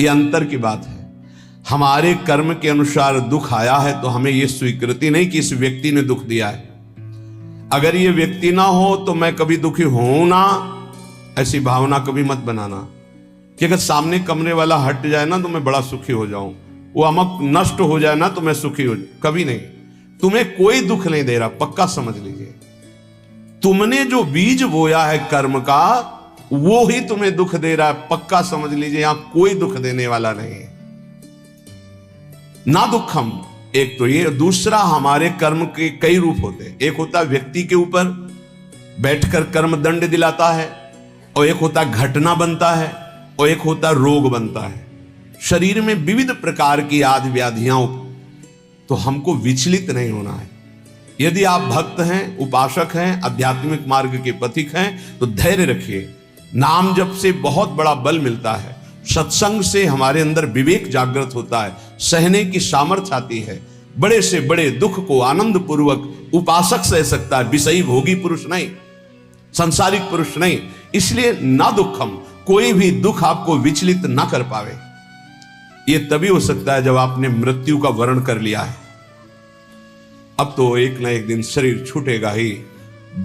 ये अंतर की बात है। हमारे कर्म के अनुसार दुख आया है तो हमें यह स्वीकृति नहीं कि इस व्यक्ति ने दुख दिया है। अगर ये व्यक्ति ना हो तो मैं कभी दुखी हूं ना, ऐसी भावना कभी मत बनाना कि अगर सामने कमरे वाला हट जाए ना तो मैं बड़ा सुखी हो जाऊं, वो अमक नष्ट हो जाए ना तो मैं सुखी हो जाऊं। कभी नहीं। तुम्हें कोई दुख नहीं दे रहा, पक्का समझ लीजिए। तुमने जो बीज बोया है कर्म का, वो ही तुम्हें दुख दे रहा है, पक्का समझ लीजिए। यहां कोई दुख देने वाला नहीं है। ना दुखम, एक तो ये। दूसरा, हमारे कर्म के कई रूप होते हैं। एक होता है व्यक्ति के ऊपर बैठकर कर्म दंड दिलाता है, और एक होता घटना बनता है, और एक होता रोग बनता है। शरीर में विविध प्रकार की आदि व्याधियां, तो हमको विचलित नहीं होना है। यदि आप भक्त हैं, उपासक हैं, आध्यात्मिक मार्ग के पथिक हैं, तो धैर्य रखिए। नाम जप से बहुत बड़ा बल मिलता है। सत्संग से हमारे अंदर विवेक जागृत होता है, सहने की सामर्थ्य आती है। बड़े से बड़े दुख को आनंद पूर्वक उपासक सह सकता है, विषयी भोगी पुरुष नहीं, संसारिक पुरुष नहीं। इसलिए ना दुखम, कोई भी दुख आपको विचलित ना कर पावे। यह तभी हो सकता है जब आपने मृत्यु का वर्ण कर लिया है। अब तो एक ना एक दिन शरीर छूटेगा ही।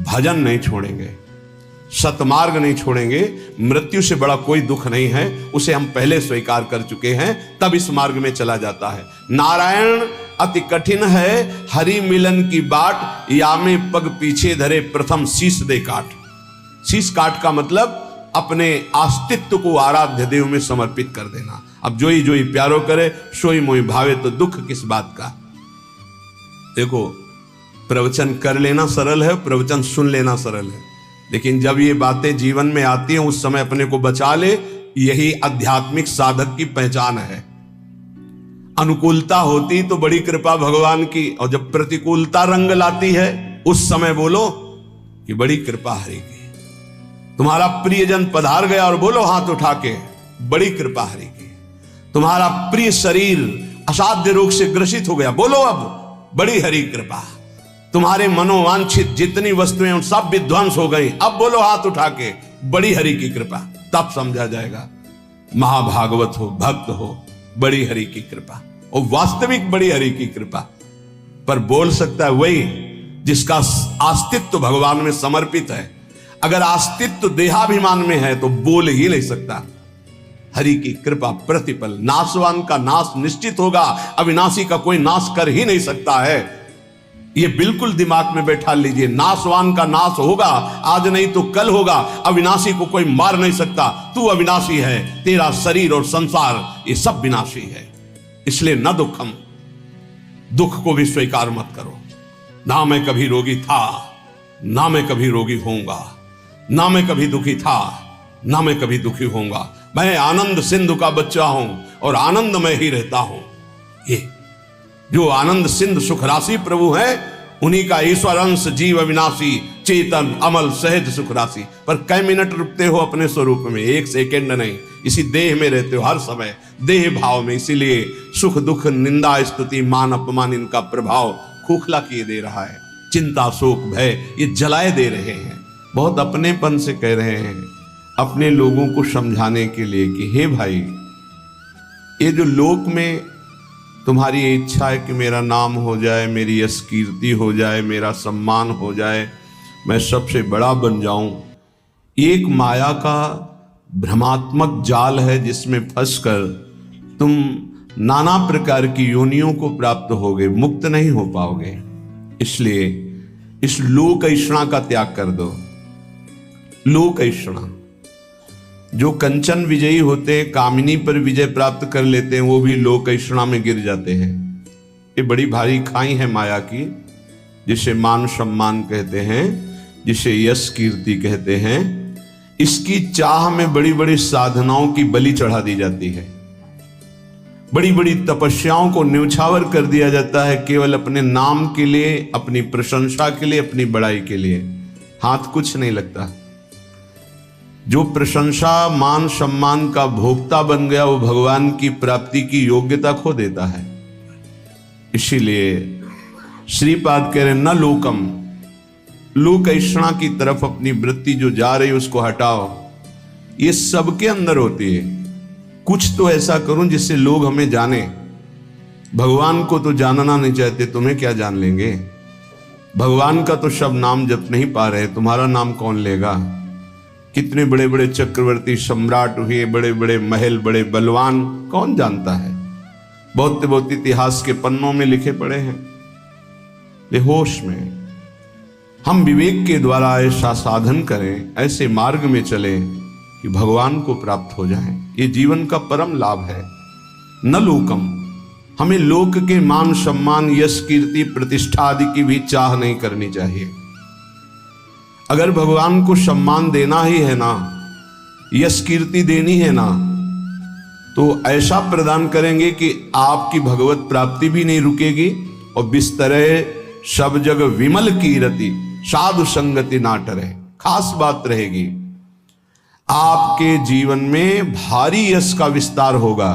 भजन नहीं छोड़ेंगे, सतमार्ग नहीं छोड़ेंगे। मृत्यु से बड़ा कोई दुख नहीं है, उसे हम पहले स्वीकार कर चुके हैं, तब इस मार्ग में चला जाता है। नारायण अति कठिन है, हरि मिलन की बाट, या में पग पीछे धरे प्रथम शीश दे काट। शीश काट का मतलब अपने अस्तित्व को आराध्य देव में समर्पित कर देना। अब जोई जोई प्यारो करे, सोई मोई भावे, तो दुख किस बात का। देखो, प्रवचन कर लेना सरल है, प्रवचन सुन लेना सरल है, लेकिन जब ये बातें जीवन में आती हैं उस समय अपने को बचा ले। यही आध्यात्मिक साधक की पहचान है। अनुकूलता होती तो बड़ी कृपा भगवान की, और जब प्रतिकूलता रंग लाती है उस समय बोलो कि बड़ी कृपा हरि की। तुम्हारा प्रियजन पधार गया और बोलो हाथ उठा के, बड़ी कृपा हरि की। तुम्हारा प्रिय शरीर असाध्य रोग से ग्रसित हो गया, बोलो अब बड़ी हरि कृपा। तुम्हारे मनोवांछित जितनी वस्तुएं उन सब विध्वंस हो गई, अब बोलो हाथ उठा के, बड़ी हरि की कृपा। तब समझा जाएगा महाभागवत हो, भक्त हो, बड़ी हरि की कृपा। और वास्तविक बड़ी हरि की कृपा पर बोल सकता है वही जिसका अस्तित्व भगवान में समर्पित है। अगर अस्तित्व देहाभिमान में है तो बोल ही नहीं सकता। हरि की कृपा प्रतिपल, नाशवान का नाश निश्चित होगा, अविनाशी का कोई नाश कर ही नहीं सकता है। ये बिल्कुल दिमाग में बैठा लीजिए। नाशवान का नाश होगा, आज नहीं तो कल होगा। अविनाशी को कोई मार नहीं सकता। तू अविनाशी है, तेरा शरीर और संसार ये सब विनाशी है। इसलिए न दुखम, दुख को भी स्वीकार मत करो। ना मैं कभी रोगी था, ना मैं कभी रोगी होऊंगा, ना मैं कभी दुखी था, ना मैं कभी दुखी होऊंगा। मैं आनंद सिंधु का बच्चा हूं और आनंद में ही रहता हूं। ये जो आनंद सिंधु सुख राशि प्रभु है, उन्हीं का ईश्वर अंश जीव अविनाशी चेतन अमल सहज सुख राशि। पर कई मिनट रुकते हो अपने स्वरूप में, एक सेकेंड नहीं। इसी देह में रहते हो हर समय, देह भाव में। इसीलिए सुख दुख निंदा स्तुति मान अपमान इनका प्रभाव खोखला किए दे रहा है। चिंता शोक भय ये जलाए दे रहे हैं। बहुत अपनेपन से कह रहे हैं अपने लोगों को समझाने के लिए कि हे भाई, ये जो लोक में तुम्हारी इच्छा है कि मेरा नाम हो जाए, मेरी यश कीर्ति हो जाए, मेरा सम्मान हो जाए, मैं सबसे बड़ा बन जाऊं, एक माया का भ्रमात्मक जाल है जिसमें फंसकर तुम नाना प्रकार की योनियों को प्राप्त होगे, मुक्त नहीं हो पाओगे। इसलिए इस लोक ऐषणा का त्याग कर दो। लोक ऐषणा, जो कंचन विजयी होते, कामिनी पर विजय प्राप्त कर लेते हैं, वो भी लोक ऐषणा में गिर जाते हैं। ये बड़ी भारी खाई है माया की, जिसे मान सम्मान कहते हैं, जिसे यश कीर्ति कहते हैं। इसकी चाह में बड़ी बड़ी साधनाओं की बलि चढ़ा दी जाती है, बड़ी बड़ी तपस्याओं को न्यौछावर कर दिया जाता है, केवल अपने नाम के लिए, अपनी प्रशंसा के लिए, अपनी बड़ाई के लिए। हाथ कुछ नहीं लगता। जो प्रशंसा मान सम्मान का भोक्ता बन गया, वो भगवान की प्राप्ति की योग्यता खो देता है। इसीलिए श्रीपाद कह रहे न लोकम, लोक ऐषणा की तरफ अपनी वृत्ति जो जा रही उसको हटाओ। ये सबके अंदर होती है। कुछ तो ऐसा करूं जिससे लोग हमें जाने। भगवान को तो जानना नहीं चाहते, तुम्हें क्या जान लेंगे? भगवान का तो शब्द नाम जप नहीं पा रहे, तुम्हारा नाम कौन लेगा? कितने बड़े बड़े चक्रवर्ती सम्राट हुए, बड़े बड़े महल, बड़े बलवान, कौन जानता है? बहुत बहुत इतिहास के पन्नों में लिखे पड़े हैं। ले होश में हम विवेक के द्वारा ऐसा साधन करें, ऐसे मार्ग में चले कि भगवान को प्राप्त हो जाएं। ये जीवन का परम लाभ है। न लोकम, हमें लोक के मान सम्मान, यश, कीर्ति, प्रतिष्ठा आदि की भी चाह नहीं करनी चाहिए। अगर भगवान को सम्मान देना ही है ना, यश कीर्ति देनी है ना, तो ऐसा प्रदान करेंगे कि आपकी भगवत प्राप्ति भी नहीं रुकेगी और बिस्तरे सब जग विमल कीरति, साधु संगति ना टरे। खास बात रहेगी, आपके जीवन में भारी यश का विस्तार होगा,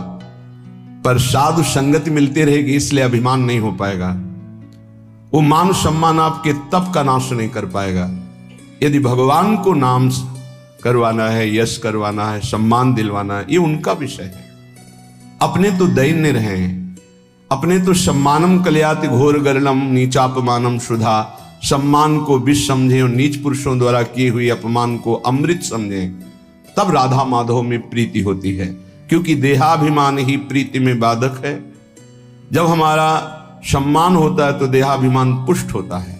पर साधु संगति मिलती रहेगी, इसलिए अभिमान नहीं हो पाएगा। वो मान सम्मान आपके तप का नाश नहीं कर पाएगा। यदि भगवान को नाम करवाना है, यश करवाना है, सम्मान दिलवाना है, ये उनका विषय है। अपने तो दैन्य रहे, अपने तो सम्मानम कल्याति घोर गरलम नीचापमानम शुधा, सम्मान को विष समझे और नीच पुरुषों द्वारा किए हुए अपमान को अमृत समझे, तब राधा माधव में प्रीति होती है। क्योंकि देहाभिमान ही प्रीति में बाधक है। जब हमारा सम्मान होता है तो देहाभिमान पुष्ट होता है,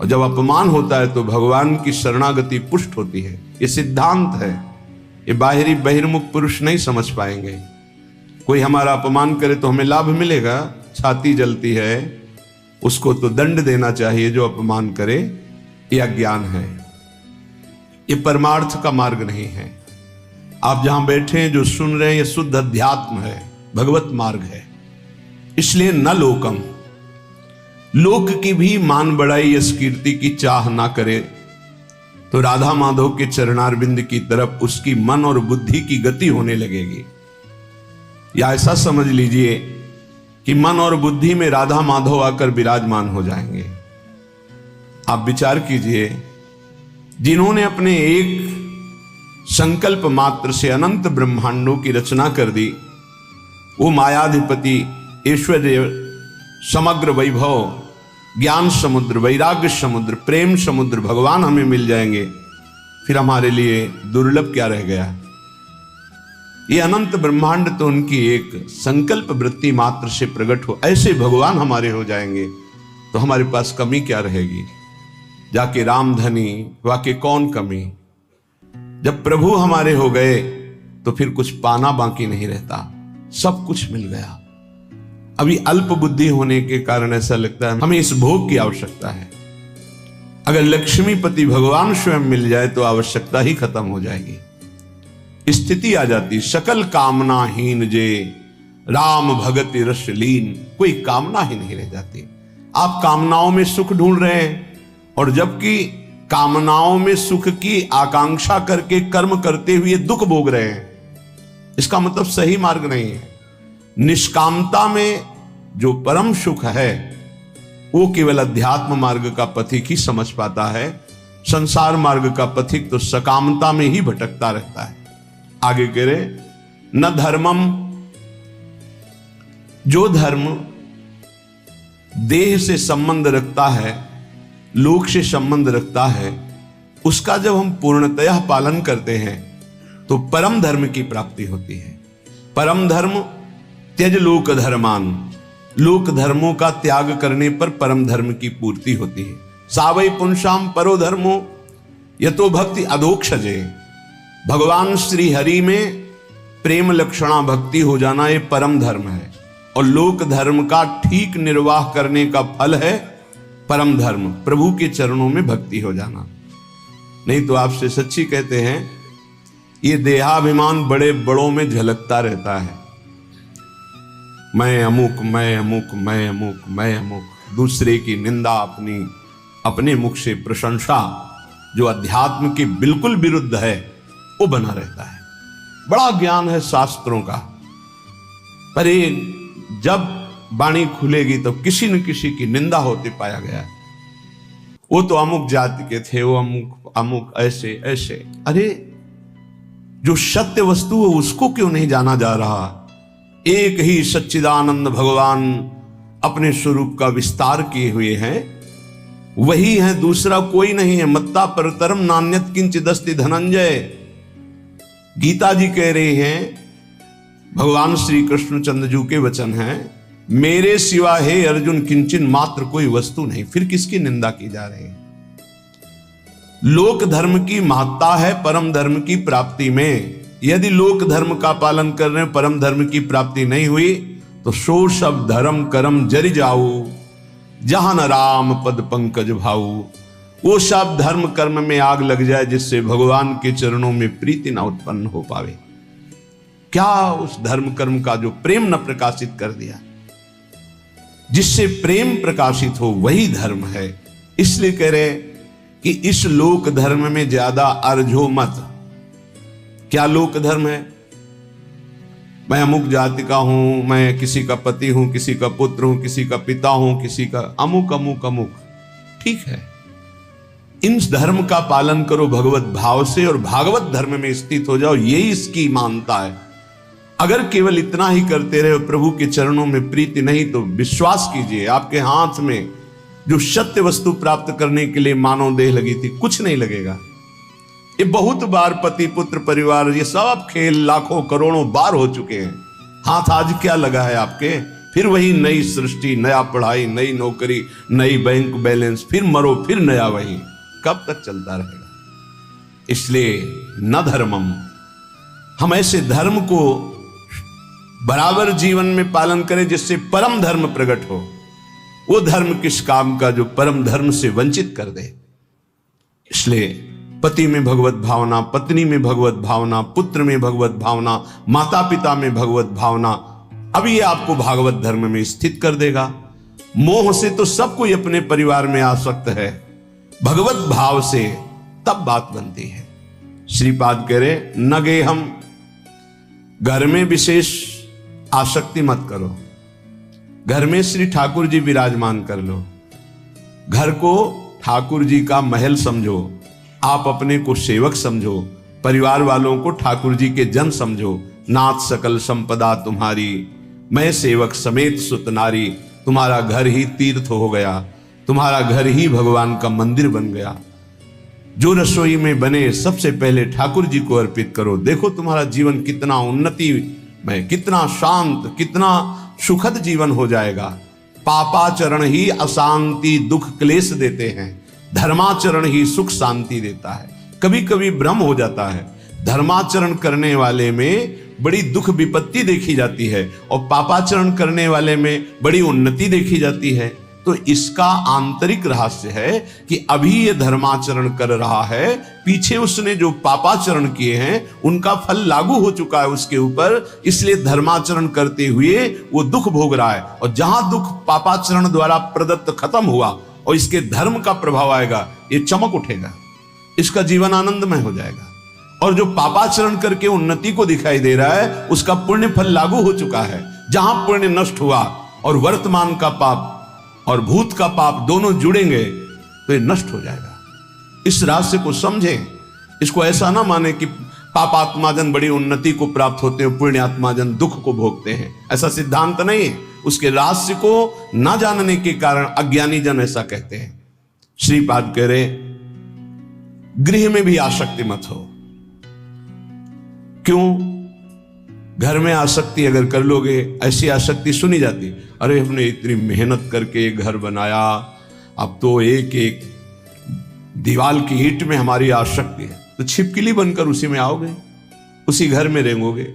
और जब अपमान होता है तो भगवान की शरणागति पुष्ट होती है। ये सिद्धांत है, ये बाहरी बहिर्मुख पुरुष नहीं समझ पाएंगे। कोई हमारा अपमान करे तो हमें लाभ मिलेगा, छाती जलती है, उसको तो दंड देना चाहिए जो अपमान करे। ये अज्ञान है, ये परमार्थ का मार्ग नहीं है। आप जहां बैठे हैं, जो सुन रहे हैं, ये शुद्ध अध्यात्म है, भगवत मार्ग है। इसलिए न लोकम, लोक की भी मान बढ़ाई, यश कीर्ति की चाह ना करे, तो राधा माधव के चरणारविंद की तरफ उसकी मन और बुद्धि की गति होने लगेगी। या ऐसा समझ लीजिए कि मन और बुद्धि में राधा माधव आकर विराजमान हो जाएंगे। आप विचार कीजिए, जिन्होंने अपने एक संकल्प मात्र से अनंत ब्रह्मांडों की रचना कर दी, वो मायाधिपति, ऐश्वर्य, समग्र वैभव, ज्ञान समुद्र, वैराग्य समुद्र, प्रेम समुद्र भगवान हमें मिल जाएंगे, फिर हमारे लिए दुर्लभ क्या रह गया? ये अनंत ब्रह्मांड तो उनकी एक संकल्प वृत्ति मात्र से प्रकट हो, ऐसे भगवान हमारे हो जाएंगे, तो हमारे पास कमी क्या रहेगी? जाके रामधनी वाके कौन कमी? जब प्रभु हमारे हो गए तो फिर कुछ पाना बाकी नहीं रहता, सब कुछ मिल गया। अभी अल्प बुद्धि होने के कारण ऐसा लगता है हमें इस भोग की आवश्यकता है। अगर लक्ष्मीपति भगवान स्वयं मिल जाए तो आवश्यकता ही खत्म हो जाएगी। स्थिति आ जाती, सकल कामनाहीन जे राम भगति रस लीन, कोई कामना ही नहीं रह जाती। आप कामनाओं में सुख ढूंढ रहे हैं, और जबकि कामनाओं में सुख की आकांक्षा करके कर्म करते हुए दुख भोग रहे हैं। इसका मतलब सही मार्ग नहीं है। निष्कामता में जो परम सुख है वो केवल अध्यात्म मार्ग का पथिक ही समझ पाता है। संसार मार्ग का पथिक तो सकामता में ही भटकता रहता है। आगे कह रहे, न धर्मम, जो धर्म देह से संबंध रखता है, लोक से संबंध रखता है, उसका जब हम पूर्णतया पालन करते हैं तो परम धर्म की प्राप्ति होती है। परम धर्म त्यज लोक धर्मान, लोक धर्मों का त्याग करने पर परम धर्म की पूर्ति होती है। सावै पुंसाम परो धर्मो यतो भक्ति अधोक्षजे, भगवान श्री हरि में प्रेम लक्षणा भक्ति हो जाना ये परम धर्म है, और लोक धर्म का ठीक निर्वाह करने का फल है परम धर्म, प्रभु के चरणों में भक्ति हो जाना। नहीं तो आपसे सच्ची कहते हैं, ये देहाभिमान बड़े बड़ों में झलकता रहता है। मैं अमुक, मैं अमुक, मैं अमुक, मैं अमुक, दूसरे की निंदा, अपने मुख से प्रशंसा, जो अध्यात्म के बिल्कुल विरुद्ध है, वो बना रहता है। बड़ा ज्ञान है शास्त्रों का, पर ये जब वाणी खुलेगी तो किसी न किसी की निंदा होते पाया गया। वो तो अमुक जाति के थे, वो अमुक अमुक ऐसे ऐसे। अरे जो सत्य वस्तु है उसको क्यों नहीं जाना जा रहा? एक ही सच्चिदानंद भगवान अपने स्वरूप का विस्तार किए हुए हैं, वही है, दूसरा कोई नहीं है। मत्ता परतरम नान्यत किंचिदस्ति धनंजय। गीता जी कह रहे हैं, भगवान श्री कृष्ण चंद्र जी के वचन हैं, मेरे सिवा हे अर्जुन किंचन मात्र कोई वस्तु नहीं। फिर किसकी निंदा की जा रही है? लोक धर्म की महत्ता है परम धर्म की प्राप्ति में। यदि लोक धर्म का पालन कर रहे हैं, परम धर्म की प्राप्ति नहीं हुई, तो सो सब धर्म करम जरि जाऊ, जहां न राम पद पंकज भाऊ। वो सब धर्म कर्म में आग लग जाए जिससे भगवान के चरणों में प्रीति न उत्पन्न हो पावे। क्या उस धर्म कर्म का जो प्रेम न प्रकाशित कर दिया? जिससे प्रेम प्रकाशित हो वही धर्म है। इसलिए कह रहे कि इस लोक धर्म में ज्यादा अर्झो मत। क्या लोक धर्म है? मैं अमुक जाति का हूं, मैं किसी का पति हूं, किसी का पुत्र हूं, किसी का पिता हूं, किसी का अमुक अमुक अमुक। ठीक है, इन धर्म का पालन करो भगवत भाव से और भागवत धर्म में स्थित हो जाओ, यही इसकी मानता है। अगर केवल इतना ही करते रहे प्रभु के चरणों में प्रीति नहीं, तो विश्वास कीजिए आपके हाथ में जो सत्य वस्तु प्राप्त करने के लिए मानव देह लगी थी, कुछ नहीं लगेगा। ये बहुत बार पति पुत्र परिवार ये सब खेल लाखों करोड़ों बार हो चुके हैं। हाथ आज क्या लगा है आपके? फिर वही नई सृष्टि, नया पढ़ाई, नई नौकरी, नई बैंक बैलेंस, फिर मरो फिर नया वही। कब तक चलता रहेगा? इसलिए न धर्मम, हम ऐसे धर्म को बराबर जीवन में पालन करें जिससे परम धर्म प्रकट हो। वो धर्म किस काम का जो परम धर्म से वंचित कर दे। इसलिए पति में भगवत भावना, पत्नी में भगवत भावना, पुत्र में भगवत भावना, माता पिता में भगवत भावना, अब ये आपको भागवत धर्म में स्थित कर देगा। मोह से तो सब कोई अपने परिवार में आसक्त है, भगवत भाव से तब बात बनती है। श्रीपाद कह रहे न गे हम, घर में विशेष आसक्ति मत करो। घर में श्री ठाकुर जी विराजमान कर लो, घर को ठाकुर जी का महल समझो, आप अपने को सेवक समझो, परिवार वालों को ठाकुर जी के जन समझो। नाथ सकल संपदा तुम्हारी, मैं सेवक समेत सुत नारी। तुम्हारा घर ही तीर्थ हो गया, तुम्हारा घर ही भगवान का मंदिर बन गया। जो रसोई में बने सबसे पहले ठाकुर जी को अर्पित करो। देखो तुम्हारा जीवन कितना उन्नति में, कितना शांत, कितना सुखद जीवन हो जाएगा। पापाचरण ही अशांति दुख क्लेश देते हैं, धर्माचरण ही सुख शांति देता है। कभी कभी भ्रम हो जाता है, धर्माचरण करने वाले में बड़ी दुख विपत्ति देखी जाती है और पापाचरण करने वाले में बड़ी उन्नति देखी जाती है। तो इसका आंतरिक रहस्य है कि अभी ये धर्माचरण कर रहा है, पीछे उसने जो पापाचरण किए हैं उनका फल लागू हो चुका है उसके ऊपर, इसलिए धर्माचरण करते हुए वो दुख भोग रहा है। और जहां दुख पापाचरण द्वारा प्रदत्त खत्म हुआ और इसके धर्म का प्रभाव आएगा, ये चमक उठेगा, इसका जीवन आनंदमय हो जाएगा। और जो पापाचरण करके उन्नति को दिखाई दे रहा है, उसका पुण्य फल लागू हो चुका है। जहां पुण्य नष्ट हुआ और वर्तमान का पाप और भूत का पाप दोनों जुड़ेंगे तो ये नष्ट हो जाएगा। इस रहस्य को समझें, इसको ऐसा ना माने कि पापात्माजन बड़ी उन्नति को प्राप्त होते हैं, पुण्यात्माजन दुख को भोगते हैं, ऐसा सिद्धांत नहीं है। उसके रहस्य को ना जानने के कारण अज्ञानी जन ऐसा कहते हैं। श्रीपाद कह रहे गृह में भी आसक्ति मत हो। क्यों? घर में आसक्ति अगर कर लोगे, ऐसी आसक्ति सुनी जाती, अरे हमने इतनी मेहनत करके घर बनाया, अब तो एक एक दीवार की ईंट में हमारी आसक्ति है, तो छिपकली बनकर उसी में आओगे, उसी घर में रेंगोगे।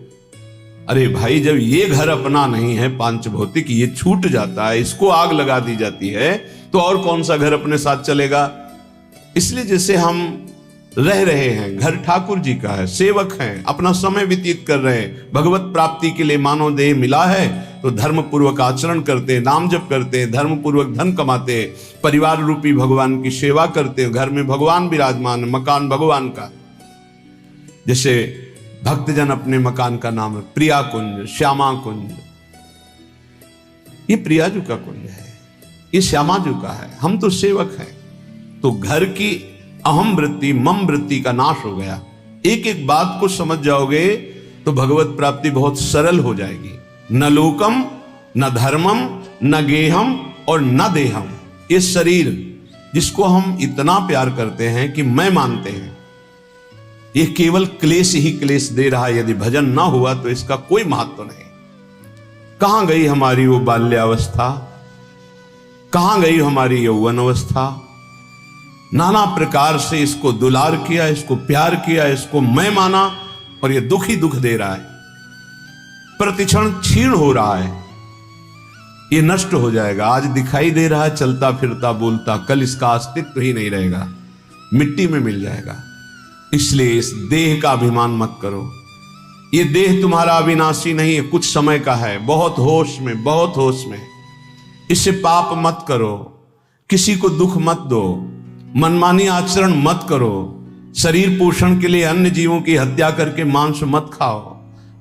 अरे भाई, जब ये घर अपना नहीं है, पांच भौतिक, ये छूट जाता है, इसको आग लगा दी जाती है, तो और कौन सा घर अपने साथ चलेगा? इसलिए जैसे हम रह रहे हैं, घर ठाकुर जी का है, सेवक हैं, अपना समय व्यतीत कर रहे हैं, भगवत प्राप्ति के लिए मानव देह मिला है, तो धर्म पूर्वक आचरण करते हैं, नाम जप करते हैं, धर्म पूर्वक धन कमाते हैं, परिवार रूपी भगवान की सेवा करते हैं, घर में भगवान विराजमान, मकान भगवान का। जैसे भक्तजन अपने मकान का नाम है प्रिया कुंज, श्यामा कुंज। ये प्रियाजू का कुंज है, ये श्यामाजू का है, हम तो सेवक हैं। तो घर की अहम वृत्ति, मम वृत्ति का नाश हो गया। एक एक बात को समझ जाओगे तो भगवत प्राप्ति बहुत सरल हो जाएगी। न लोकम, न धर्मम, न गेहम और न देहम। ये शरीर जिसको हम इतना प्यार करते हैं कि मैं मानते हैं, ये केवल क्लेश ही क्लेश दे रहा है। यदि भजन ना हुआ तो इसका कोई महत्व नहीं। कहां गई हमारी वो बाल्यावस्था, कहां गई हमारी यौवन अवस्था। नाना प्रकार से इसको दुलार किया, इसको प्यार किया, इसको मैं माना, और ये दुख ही दुख दे रहा है। प्रतिक्षण क्षीण हो रहा है, ये नष्ट हो जाएगा। आज दिखाई दे रहा है चलता फिरता बोलता, कल इसका अस्तित्व ही नहीं रहेगा, मिट्टी में मिल जाएगा। इसलिए इस देह का अभिमान मत करो। ये देह तुम्हारा अविनाशी नहीं है, कुछ समय का है। बहुत होश में, बहुत होश में। इससे पाप मत करो, किसी को दुख मत दो, मनमानी आचरण मत करो। शरीर पोषण के लिए अन्य जीवों की हत्या करके मांस मत खाओ।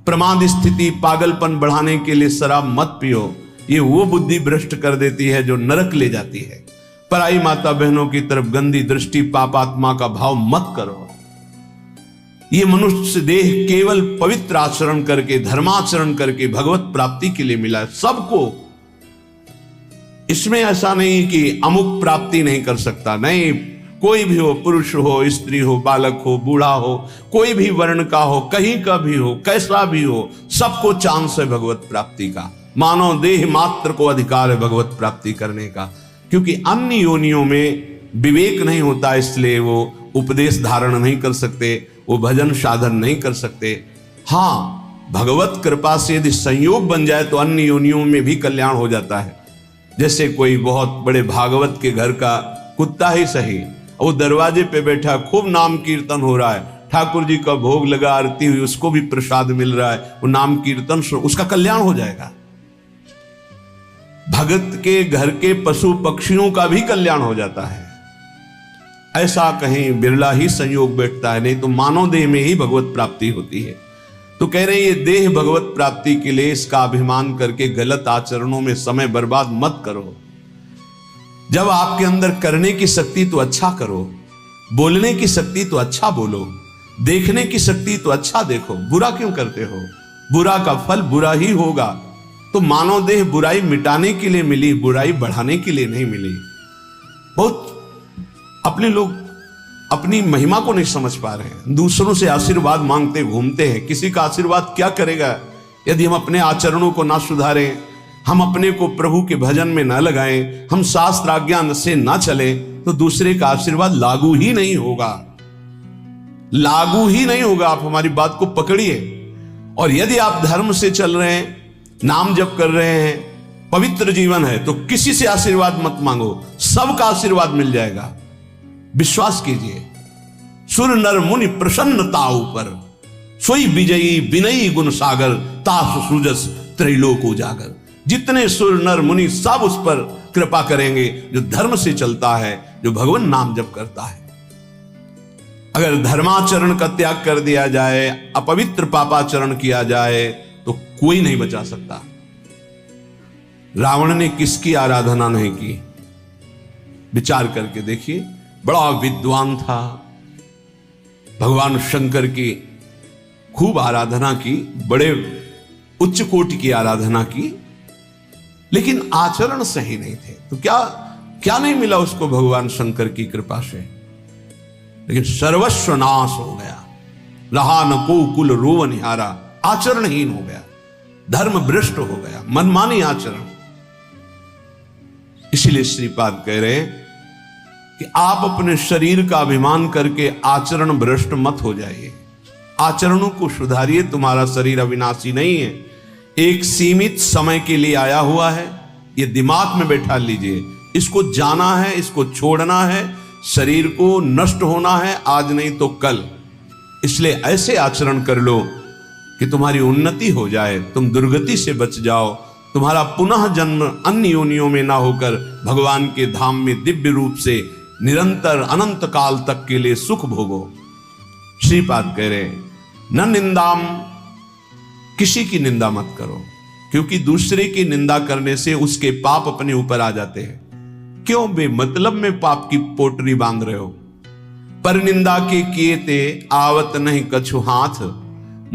प्रमाद स्थिति, पागलपन बढ़ाने के लिए शराब मत पियो। ये वो बुद्धि भ्रष्ट कर देती है जो नरक ले जाती है। पराई माता बहनों की तरफ गंदी दृष्टि, पापात्मा का भाव मत करो। ये मनुष्य देह केवल पवित्र आचरण करके, धर्माचरण करके भगवत प्राप्ति के लिए मिला है सबको। इसमें ऐसा नहीं कि अमुक प्राप्ति नहीं कर सकता, नहीं। कोई भी हो, पुरुष हो, स्त्री हो, बालक हो, बूढ़ा हो, कोई भी वर्ण का हो, कहीं का भी हो, कैसा भी हो, सबको चांस है भगवत प्राप्ति का। मानव देह मात्र को अधिकार है भगवत प्राप्ति करने का, क्योंकि अन्य योनियों में विवेक नहीं होता, इसलिए वो उपदेश धारण नहीं कर सकते, वो भजन साधन नहीं कर सकते। हाँ, भगवत कृपा से यदि संयोग बन जाए तो अन्य योनियों में भी कल्याण हो जाता है। जैसे कोई बहुत बड़े भागवत के घर का कुत्ता ही सही, वो दरवाजे पे बैठा, खूब नाम कीर्तन हो रहा है, ठाकुर जी का भोग लगा, आरती हुई, उसको भी प्रसाद मिल रहा है, वो नाम कीर्तन, उसका कल्याण हो जाएगा। भगत के घर के पशु पक्षियों का भी कल्याण हो जाता है। ऐसा कहीं बिरला ही संयोग बैठता है, नहीं तो मानव देह में ही भगवत प्राप्ति होती है। तो कह रहे हैं ये देह भगवत प्राप्ति के लिए इसका अभिमान करके गलत आचरणों में समय बर्बाद मत करो। जब आपके अंदर करने की शक्ति तो अच्छा करो, बोलने की शक्ति तो अच्छा बोलो, देखने की शक्ति तो अच्छा देखो। बुरा क्यों करते हो? बुरा का फल बुरा ही होगा। तो मानव देह बुराई मिटाने के लिए मिली, बुराई बढ़ाने के लिए नहीं मिली। बहुत अपने लोग अपनी महिमा को नहीं समझ पा रहे हैं, दूसरों से आशीर्वाद मांगते घूमते हैं। किसी का आशीर्वाद क्या करेगा यदि हम अपने आचरणों को ना सुधारें, हम अपने को प्रभु के भजन में ना लगाएं, हम शास्त्र आज्ञा से ना चलें, तो दूसरे का आशीर्वाद लागू ही नहीं होगा, लागू ही नहीं होगा। आप हमारी बात को पकड़िए। और यदि आप धर्म से चल रहे हैं, नाम जप कर रहे हैं, पवित्र जीवन है, तो किसी से आशीर्वाद मत मांगो, सबका आशीर्वाद मिल जाएगा। विश्वास कीजिए। सुर नर मुनि प्रसन्नता ऊपर, सोई विजयी विनयी गुण सागर, तासु सुजस त्रैलोक उजागर। जितने सुर नर मुनि सब उस पर कृपा करेंगे जो धर्म से चलता है, जो भगवान नाम जप करता है। अगर धर्माचरण का त्याग कर दिया जाए, अपवित्र पापाचरण किया जाए, तो कोई नहीं बचा सकता। रावण ने किसकी आराधना नहीं की? विचार करके देखिए। बड़ा विद्वान था, भगवान शंकर की खूब आराधना की, बड़े उच्च कोटि की आराधना की, लेकिन आचरण सही नहीं थे। तो क्या क्या नहीं मिला उसको भगवान शंकर की कृपा से? लेकिन सर्वस्व नाश हो गया, रहा न को कुल रोव निहारा। आचरणहीन हो गया, धर्म भ्रष्ट हो गया, मनमानी आचरण। इसीलिए श्रीपाद कह रहे हैं कि आप अपने शरीर का अभिमान करके आचरण भ्रष्ट मत हो जाइए। आचरणों को सुधारिए। तुम्हारा शरीर अविनाशी नहीं है, एक सीमित समय के लिए आया हुआ है। ये दिमाग में बैठा लीजिए। इसको जाना है, इसको छोड़ना है, शरीर को नष्ट होना है, आज नहीं तो कल। इसलिए ऐसे आचरण कर लो कि तुम्हारी उन्नति हो जाए, तुम दुर्गति से बच जाओ, तुम्हारा पुनः जन्म अन्य योनियों में ना होकर भगवान के धाम में दिव्य रूप से निरंतर अनंत काल तक के लिए सुख भोगो। श्रीपाद कह रहे न निंदाम, किसी की निंदा मत करो, क्योंकि दूसरे की निंदा करने से उसके पाप अपने ऊपर आ जाते हैं। क्यों बेमतलब में पाप की पोटरी बांध रहे हो? पर निंदा के किए ते आवत नहीं कछु हाथ,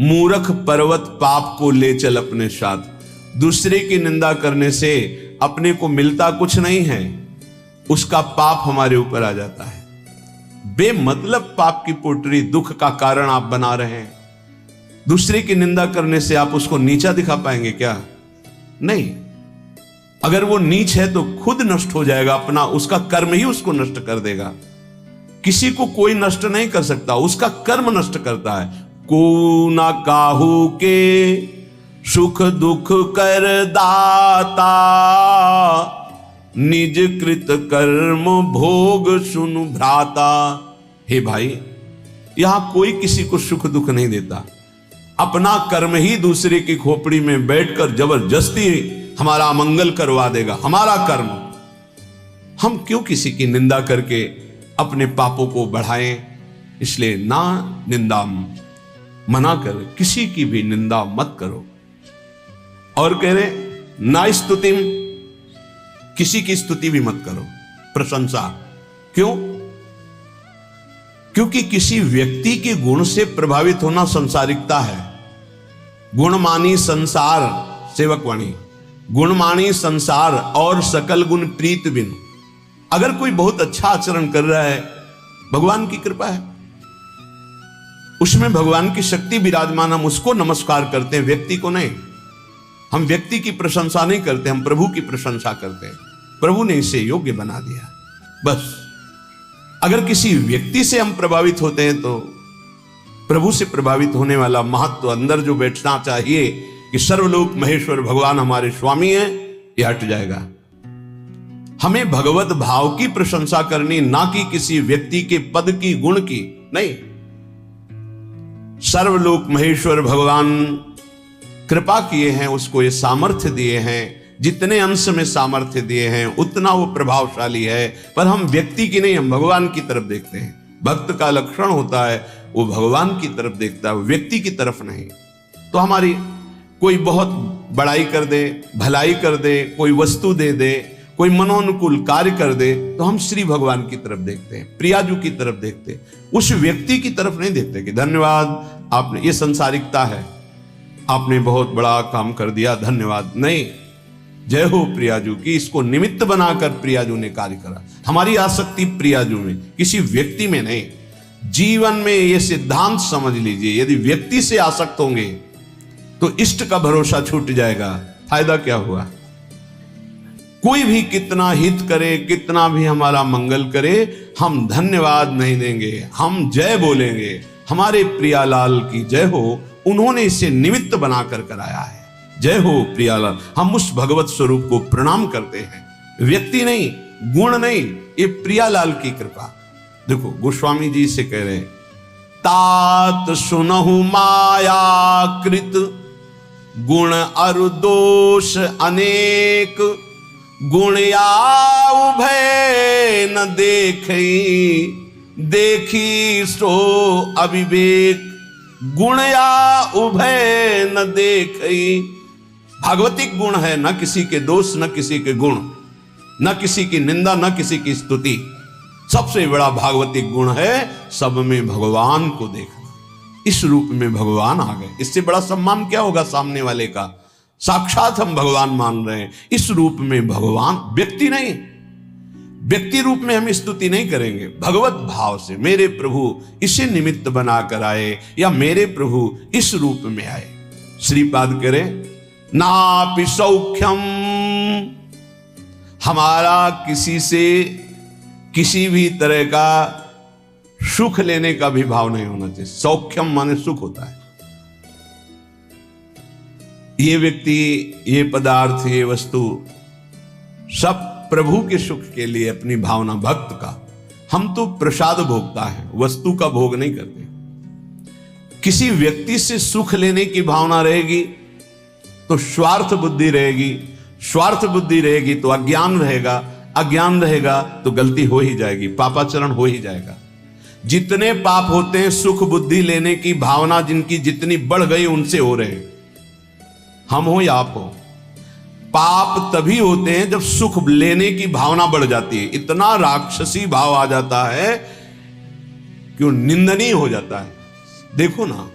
मूर्ख पर्वत पाप को ले चल अपने साथ। दूसरे की निंदा करने से अपने को मिलता कुछ नहीं है, उसका पाप हमारे ऊपर आ जाता है। बेमतलब पाप की पोटरी दुख का कारण आप बना रहे हैं। दूसरे की निंदा करने से आप उसको नीचा दिखा पाएंगे क्या? नहीं। अगर वो नीच है तो खुद नष्ट हो जाएगा, अपना उसका कर्म ही उसको नष्ट कर देगा। किसी को कोई नष्ट नहीं कर सकता, उसका कर्म नष्ट करता है। को ना काहू के सुख दुख कर दाता, निज कृत कर्म भोग सुनु भ्राता। हे भाई, यहां कोई किसी को सुख दुख नहीं देता, अपना कर्म ही दूसरे की खोपड़ी में बैठकर जबरदस्ती हमारा अमंगल करवा देगा। हमारा कर्म, हम क्यों किसी की निंदा करके अपने पापों को बढ़ाएं? इसलिए ना निंदा मना कर, किसी की भी निंदा मत करो। और कह रहे ना स्तुतिम, किसी की स्तुति भी मत करो, प्रशंसा। क्यों? क्योंकि किसी व्यक्ति के गुण से प्रभावित होना संसारिकता है। गुणमानी संसार, सेवकवाणी, गुणमानी संसार और सकल गुण प्रीत बिन। अगर कोई बहुत अच्छा आचरण कर रहा है, भगवान की कृपा है, उसमें भगवान की शक्ति विराजमान, हम उसको नमस्कार करते हैं, व्यक्ति को नहीं। हम व्यक्ति की प्रशंसा नहीं करते, हम प्रभु की प्रशंसा करते हैं। प्रभु ने इसे योग्य बना दिया, बस। अगर किसी व्यक्ति से हम प्रभावित होते हैं तो प्रभु से प्रभावित होने वाला महत्व अंदर जो बैठना चाहिए कि सर्वलोक महेश्वर भगवान हमारे स्वामी हैं, यह हट जाएगा। हमें भगवत भाव की प्रशंसा करनी, ना कि किसी व्यक्ति के पद की, गुण की नहीं। सर्वलोक महेश्वर भगवान कृपा किए हैं, उसको ये सामर्थ्य दिए हैं, जितने अंश में सामर्थ्य दिए हैं उतना वो प्रभावशाली है। पर हम व्यक्ति की नहीं, हम भगवान की तरफ देखते हैं। भक्त का लक्षण होता है वो भगवान की तरफ देखता है, व्यक्ति की तरफ नहीं। तो हमारी कोई बहुत बड़ाई कर दे, भलाई कर दे, कोई वस्तु दे दे, कोई मनोनुकूल कार्य कर दे, तो हम श्री भगवान की तरफ देखते हैं, प्रियाजू की तरफ देखते हैं, उस व्यक्ति की तरफ नहीं देखते कि धन्यवाद आपने, ये संसारिकता है, आपने बहुत बड़ा काम कर दिया, धन्यवाद। नहीं, जय हो प्रियाजू की, इसको निमित्त बनाकर प्रियाजू ने कार्य करा। हमारी आसक्ति प्रियाजू में, किसी व्यक्ति में नहीं। जीवन में यह सिद्धांत समझ लीजिए, यदि व्यक्ति से आसक्त होंगे तो इष्ट का भरोसा छूट जाएगा, फायदा क्या हुआ? कोई भी कितना हित करे, कितना भी हमारा मंगल करे, हम धन्यवाद नहीं देंगे, हम जय बोलेंगे, हमारे प्रियालाल की जय हो, उन्होंने इसे निमित्त बनाकर कराया है, जय हो प्रियालाल। हम उस भगवत स्वरूप को प्रणाम करते हैं, व्यक्ति नहीं, गुण नहीं, ये प्रियालाल की कृपा। देखो गोस्वामी जी से कह रहे हैं, तात सुनहु माया कृत, गुण अरु दोष अनेक, गुण या उभय न देखी, देखी सो अविवेक, गुण या उभय न देखी। भागवतिक गुण है, न किसी के दोष, न किसी के गुण, न किसी की निंदा, न किसी की स्तुति। सबसे बड़ा भागवतिक गुण है सब में भगवान को देखना। इस रूप में भगवान आ गए, इससे बड़ा सम्मान क्या होगा सामने वाले का? साक्षात हम भगवान मान रहे हैं, इस रूप में भगवान, व्यक्ति नहीं, व्यक्ति रूप में हम स्तुति नहीं करेंगे, भगवत भाव से मेरे प्रभु इसे निमित्त बनाकर आए, या मेरे प्रभु इस रूप में आए। श्रीपाद करें, नापि सौख्यम, हमारा किसी से किसी भी तरह का सुख लेने का भी भाव नहीं होना चाहिए। सौख्यम माने सुख होता है। ये व्यक्ति, ये पदार्थ, ये वस्तु सब प्रभु के सुख के लिए अपनी भावना, भक्त का। हम तो प्रसाद भोगता है, वस्तु का भोग नहीं करते। किसी व्यक्ति से सुख लेने की भावना रहेगी तो स्वार्थ बुद्धि रहेगी, स्वार्थ बुद्धि रहेगी तो अज्ञान रहेगा, अज्ञान रहेगा तो गलती हो ही जाएगी, पापाचरण हो ही जाएगा। जितने पाप होते हैं सुख बुद्धि लेने की भावना जिनकी जितनी बढ़ गई उनसे हो रहे हैं, हम हो या आप हो। पाप तभी होते हैं जब सुख लेने की भावना बढ़ जाती है, इतना राक्षसी भाव आ जाता है क्यों निंदनीय हो जाता है। देखो ना,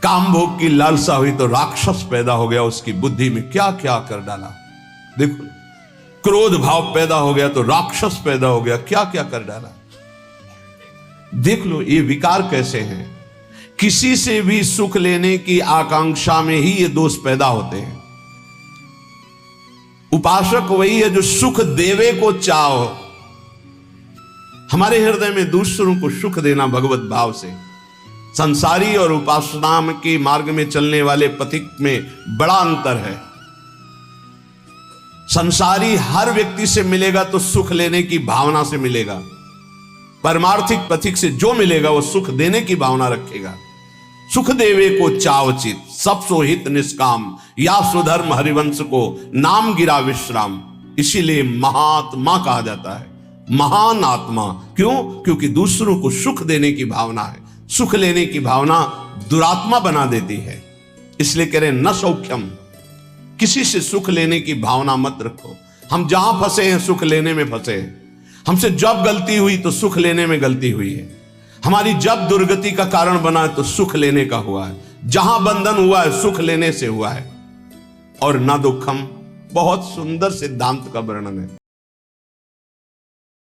काम भोग की लालसा हुई तो राक्षस पैदा हो गया, उसकी बुद्धि में क्या क्या कर डाला। देखो, क्रोध भाव पैदा हो गया तो राक्षस पैदा हो गया, क्या क्या कर डाला। देख लो ये विकार कैसे हैं। किसी से भी सुख लेने की आकांक्षा में ही ये दोष पैदा होते हैं। उपासक वही है जो सुख देवे को चाहो। हमारे हृदय में दूसरों को सुख देना भगवत भाव से। संसारी और उपासना के मार्ग में चलने वाले पथिक में बड़ा अंतर है। संसारी हर व्यक्ति से मिलेगा तो सुख लेने की भावना से मिलेगा, परमार्थिक पथिक से जो मिलेगा वो सुख देने की भावना रखेगा। सुख देवे को चावचित सब सोहित निष्काम, या सुधर्म हरिवंश को नाम गिरा विश्राम। इसीलिए महात्मा कहा जाता है, महान आत्मा। क्यों? क्योंकि दूसरों को सुख देने की भावना है। सुख लेने की भावना दुरात्मा बना देती है। इसलिए कह रहे न सौख्यम, किसी से सुख लेने की भावना मत रखो। हम जहां फंसे हैं सुख लेने में फंसे हैं। हमसे जब गलती हुई तो सुख लेने में गलती हुई है। हमारी जब दुर्गति का कारण बना है तो सुख लेने का हुआ है। जहां बंधन हुआ है सुख लेने से हुआ है। और न दुखम, बहुत सुंदर सिद्धांत का वर्णन है।